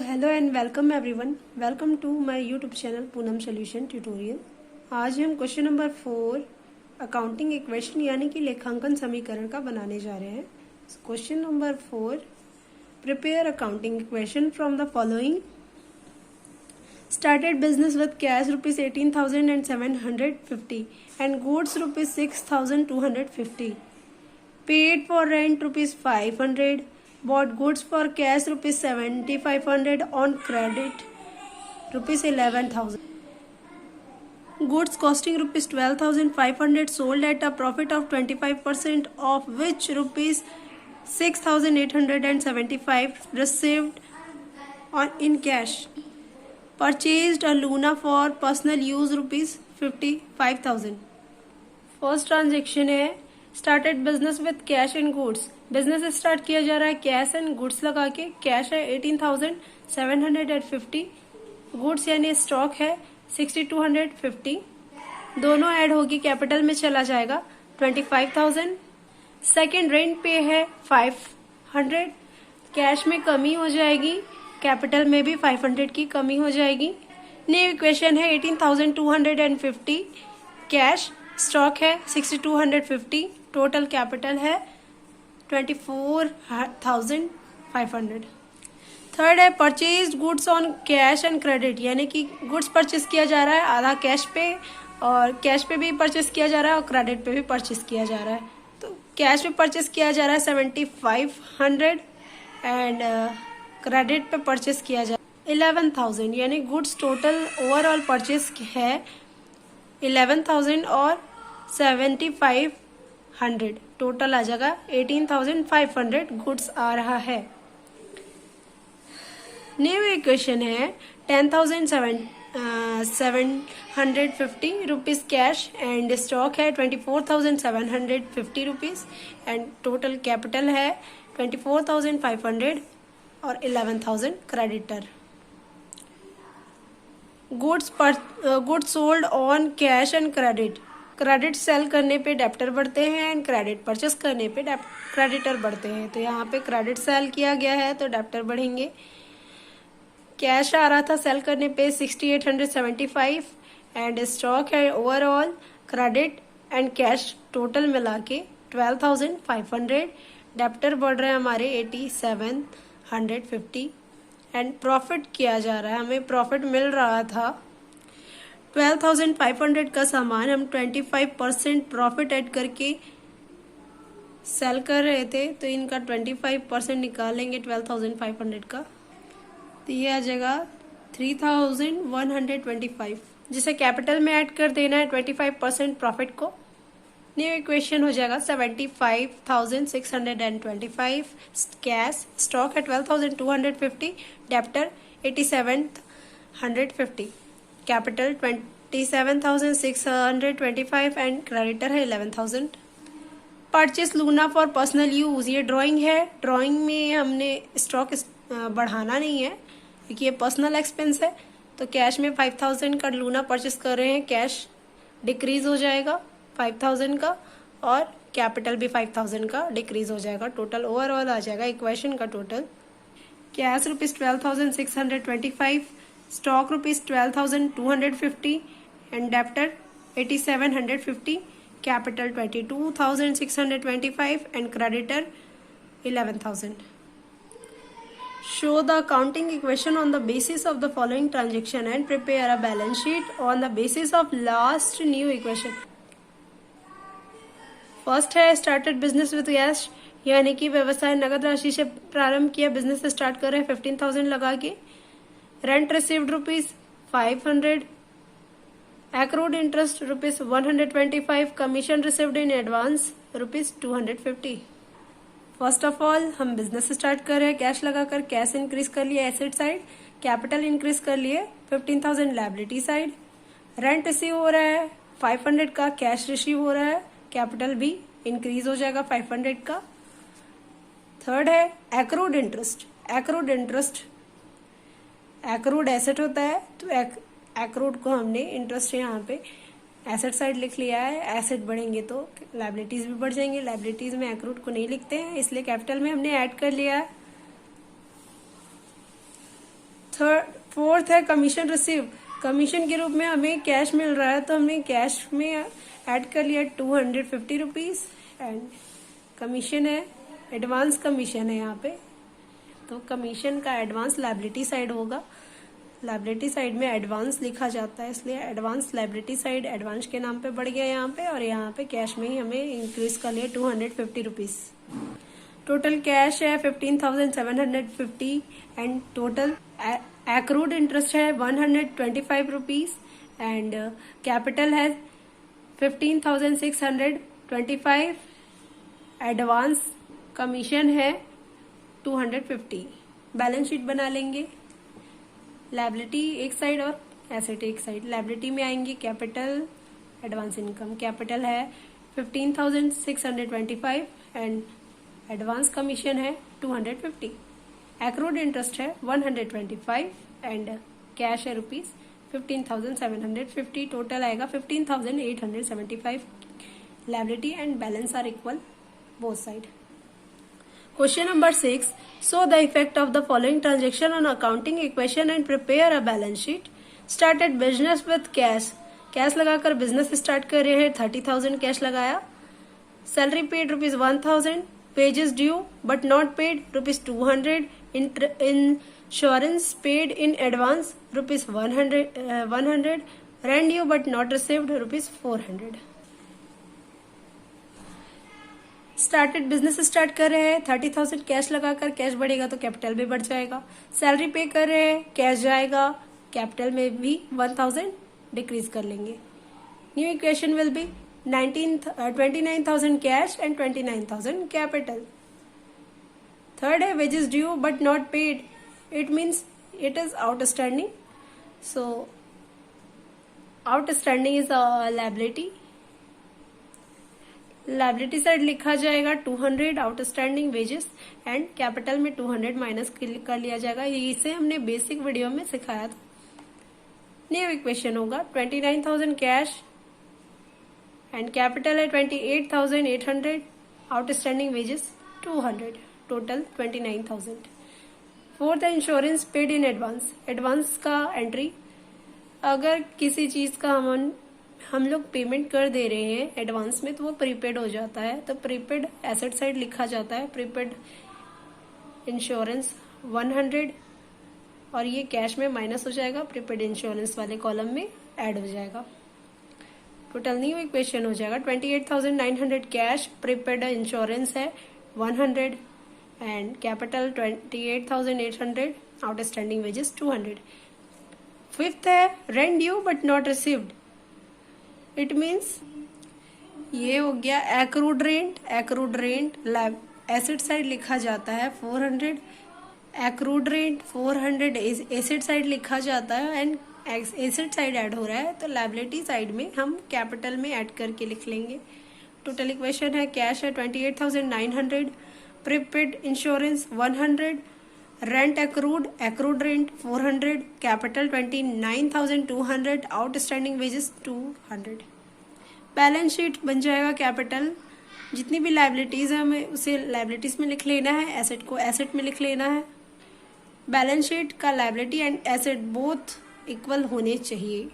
Hello and welcome everyone, welcome to my YouTube channel Poonam solution tutorial. आज हम question number 4 accounting equation यानी कि लेखांकन समीकरण का बनाने जा रहे हैं। Question number 4, prepare accounting equation from the following. Started business with cash rupees 18,750 and goods rupees 6,250. Paid for rent rupees 500. Bought goods for cash rupees 7,500 on credit rupees 11,000. Goods costing rupees 12,500 sold at a profit of 25%, of which rupees 6,875 received in cash. Purchased a Luna for personal use rupees 55,000. First transaction है started business with cash and goods. Business start किया जा रहा है cash and goods लगा के। Cash है 18,750, goods यानी stock है 6,250। दोनों ऐड होगी कैपिटल में चला जाएगा 25,000। सेकेंड रेंट पे है 500, कैश में कमी हो जाएगी, कैपिटल में भी 500 की कमी हो जाएगी। न्यू इक्वेशन है 18,250, कैश स्टॉक है 6,250, टोटल कैपिटल है 24,500। थर्ड है purchased goods on cash and credit, यानी कि गुड्स परचेस किया जा रहा है आधा कैश पे, और कैश पे भी परचेस किया जा रहा है और क्रेडिट पे भी परचेस किया जा रहा है। तो कैश पे परचेस किया जा रहा है 7,500 एंड क्रेडिट पे परचेस किया जाए 11,000, यानी गुड्स टोटल ओवरऑल परचेस है 11,000 और 7,500, टोटल आ जाएगा 18,500 गुड्स आ रहा है। न्यू इक्वेशन है 10,750 रुपीज कैश एंड स्टॉक है 24,750 रुपीज एंड टोटल कैपिटल है 24,500 और 11,000 creditor. Goods sold on cash and credit, credit sale करने पे डेप्टर बढ़ते हैं एंड क्रेडिट परचेस करने पे क्रेडिटर बढ़ते हैं। तो यहाँ पे क्रेडिट सेल किया गया है तो डेप्टर बढ़ेंगे। कैश आ रहा था सेल करने पे 6,875 एंड स्टॉक है overall credit and cash total मिला के 12,500। डेप्टर बढ़ रहे हैं हमारे 87,150 एंड प्रॉफिट किया जा रहा है, हमें प्रॉफिट मिल रहा था 12,500 का सामान हम 25% प्रॉफिट ऐड करके सेल कर रहे थे, तो इनका 25% निकालेंगे 12,500 का, तो ये आ जाएगा 3,125, जिसे कैपिटल में ऐड कर देना है 25% प्रॉफिट को। न्यू इक्वेशन हो जाएगा 75,625, कैश स्टॉक है 12,250, डेप्टर 87,150, कैपिटल 27,625 एंड क्रेडिटर है 11,000। Purchase Luna for personal use, ये ड्राइंग है, ड्राइंग में हमने स्टॉक बढ़ाना नहीं है क्योंकि ये पर्सनल एक्सपेंस है। तो कैश में 5,000 का लूना परचेस कर रहे हैं, कैश डिक्रीज हो जाएगा 5,000 का और कैपिटल भी 5,000 का डिक्रीज हो जाएगा। टोटल ओवरऑल आ जाएगा इक्वेशन का total cash rupees 12,625, stock rupees 12,250 and debtor 87,150, capital 22,625 and creditor 11,000। Show the accounting equation on the basis of the following transaction and prepare a balance sheet on the basis of last new equation. First है started business with cash, यानी कि व्यवसाय नगद राशि से प्रारंभ किया, business start कर रहे हैं 15,000 लगा के। Rent received rupees 500, accrued interest rupees 125, commission received in advance rupees 250। First of all हम बिजनेस स्टार्ट कर रहे हैं कैश लगाकर, कैश इंक्रीज कर लिया एसेट साइड, कैपिटल इंक्रीज कर लिए 15,000 लायबिलिटी साइड। रेंट रिसीव हो रहा है 500 का, कैश रिसीव हो रहा है, कैपिटल भी इंक्रीज हो जाएगा 500 का। थर्ड है accrued interest, accrued interest accrued asset होता है, तो एक्रूड को हमने इंटरेस्ट यहाँ पे एसेट साइड लिख लिया है। एसेट बढ़ेंगे तो लायबिलिटीज भी बढ़ जाएंगे, लायबिलिटीज में एक्रूड को नहीं लिखते हैं, इसलिए कैपिटल में हमने ऐड कर लिया है। फोर्थ है कमीशन रिसीव। कमीशन के रूप में हमें कैश मिल रहा है तो हमने कैश में ऐड कर लिया 250 रुपीज एंड कमीशन है, एडवांस कमीशन है यहाँ पे, तो कमीशन का एडवांस लायबिलिटी साइड होगा। लायबिलिटी साइड में एडवांस लिखा जाता है, इसलिए एडवांस लायबिलिटी साइड एडवांस के नाम पे बढ़ गया यहाँ पे, और यहाँ पे कैश में ही हमें इंक्रीज कर लिया 250 रुपीज। टोटल कैश है 15,750 एंड टोटल एक्रूड इंटरेस्ट है 125 रुपीज एंड कैपिटल है 15,625, एडवांस कमीशन है 250। बैलेंस शीट बना लेंगे, लायबिलिटी एक साइड और एसेट एक साइड। लायबिलिटी में आएंगे कैपिटल, एडवांस इनकम। कैपिटल है 15,625 एंड एडवांस कमीशन है 250। एक्रूड इंटरेस्ट है 125 एंड कैश है रुपीज 15,750। टोटल आएगा 15,875। Liability and balance are equal both side. Question number 6. Show the effect of the following transaction on accounting equation and prepare a balance sheet. Started business with cash. Cash लगाकर business start कर रहे हैं, 30,000 cash लगाया। Salary paid ₹1,000, wages due but not paid ₹200, insurance paid in advance ₹100, rent due but not received ₹400। Started business start कर रहे हैं, 30,000 cash लगाकर, cash बढ़ेगा तो कैपिटल भी बढ़ जाएगा। सैलरी पे कर रहे हैं, कैश जाएगा, कैपिटल में भी 1,000 डिक्रीज कर लेंगे। New equation will be 29,000 cash and 29,000 capital. Third है wages due but not paid, it means it is outstanding, so outstanding is a liability. Liability side लिखा जाएगा 200 आउटस्टैंडिंग वेजेस एंड कैपिटल में 200 minus कर लिया जाएगा। इसे हमने बेसिक वीडियो में सिखाया था। न्यू इक्वेशन होगा 29,000 कैश एंड कैपिटल है 28,800, आउटस्टैंडिंग वेजेस 200, टोटल 29,000। फोर्थ है insurance paid in advance. Advance का एंट्री, अगर किसी चीज का हम लोग पेमेंट कर दे रहे हैं एडवांस में तो वो प्रीपेड हो जाता है, तो प्रीपेड एसेट साइड लिखा जाता है। प्रीपेड इंश्योरेंस 100 और ये कैश में माइनस हो जाएगा, प्रीपेड इंश्योरेंस वाले कॉलम में ऐड हो जाएगा। टोटल न्यू इक्वेशन हो जाएगा 28,900 कैश, प्रीपेड इंश्योरेंस है 100 and capital 28,800, outstanding wages 200। Fifth है rent due but not received, it means ये हो गया accrued rent. Accrued rent asset side लिखा जाता है 400, एक्रूड रेंट 400 एसेट साइड लिखा जाता है एंड एसेट साइड ऐड हो रहा है तो लायबिलिटी साइड में हम कैपिटल में ऐड करके लिख लेंगे। टोटल इक्वेशन है कैश है 28,900, prepaid insurance 100, rent accrued rent 400, capital 29,200, outstanding wages 200। Balance sheet बन जाएगा कैपिटल, जितनी भी लायबिलिटीज है हमें उसे लायबिलिटीज में लिख लेना है, एसेट को एसेट में लिख लेना है। बैलेंस शीट का liability and asset both equal होने चाहिए।